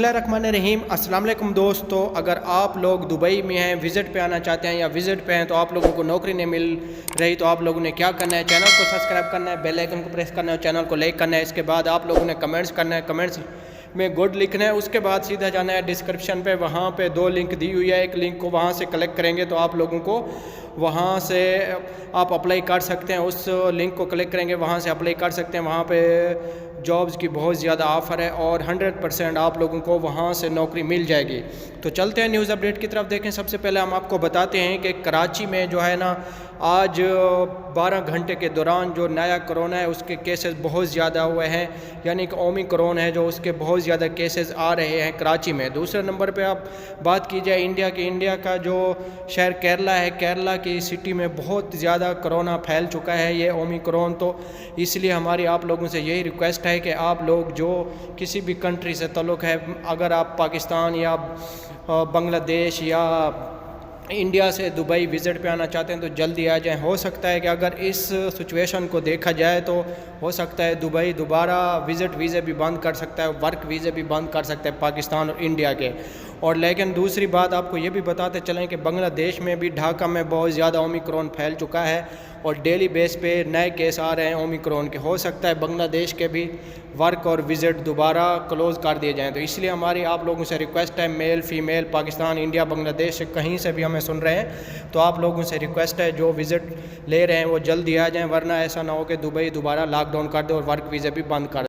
बिस्मिल्लाहिर्रहमानिर्रहीम। अस्सलाम वालेकुम दोस्तों, अगर आप लोग दुबई में हैं, विज़िट पे आना चाहते हैं या विज़िट पे हैं तो आप लोगों को नौकरी नहीं मिल रही तो आप लोगों ने क्या करना है, चैनल को सब्सक्राइब करना है, बेल आइकन को प्रेस करना है, चैनल को लाइक करना है। इसके बाद आप लोगों ने कमेंट्स करना है, कमेंट्स में गुड लिखना है। उसके बाद सीधा जाना है डिस्क्रिप्शन पे, वहाँ पे 2 लिंक दी हुई है। एक लिंक को वहाँ से कलेक्ट करेंगे तो आप लोगों को वहाँ से आप अप्लाई कर सकते हैं। उस लिंक को क्लिक करेंगे, वहाँ से अप्लाई कर सकते हैं। वहाँ पे जॉब्स की बहुत ज़्यादा ऑफ़र है और 100% आप लोगों को वहाँ से नौकरी मिल जाएगी। तो चलते हैं न्यूज़ अपडेट की तरफ। देखें, सबसे पहले हम आपको बताते हैं कि कराची में जो है ना, आज 12 घंटे के दौरान जो नया कोरोना है उसके केसेस बहुत ज़्यादा हुए हैं, यानी कि ओमिक्रॉन है जो, उसके बहुत ज़्यादा केसेस आ रहे हैं कराची में। दूसरे नंबर पे आप बात की जाए इंडिया की, इंडिया का जो शहर केरला है, केरला की सिटी में बहुत ज़्यादा कोरोना फैल चुका है, ये ओमिक्रॉन। तो इसलिए हमारी आप लोगों से यही रिक्वेस्ट है कि आप लोग जो किसी भी कंट्री से ताल्लुक़ है, अगर आप पाकिस्तान या बांग्लादेश या इंडिया से दुबई विज़िट पे आना चाहते हैं तो जल्दी आ जाएं। हो सकता है कि अगर इस सिचुएशन को देखा जाए तो हो सकता है दुबई दोबारा विज़िट वीज़े भी बंद कर सकता है, वर्क वीज़े भी बंद कर सकता है पाकिस्तान और इंडिया के। और लेकिन दूसरी बात आपको ये भी बताते चलें कि बांग्लादेश में भी, ढाका में बहुत ज़्यादा ओमिक्रॉन फैल चुका है और डेली बेस पे नए केस आ रहे हैं ओमिक्रॉन के। हो सकता है बांग्लादेश के भी वर्क और विज़िट दोबारा क्लोज़ कर दिए जाएँ। तो इसलिए हमारी आप लोगों से रिक्वेस्ट है, male female, Pakistan, India, Bangladesh से कहीं से भी हमें सुन रहे हैं तो आप लोगों से रिक्वेस्ट है जो विज़िट ले रहे हैं वो जल्दी आ जाएँ, वरना ऐसा ना हो कि दुबई दोबारा लॉकडाउन कर दे और वर्क वीज़े भी बंद कर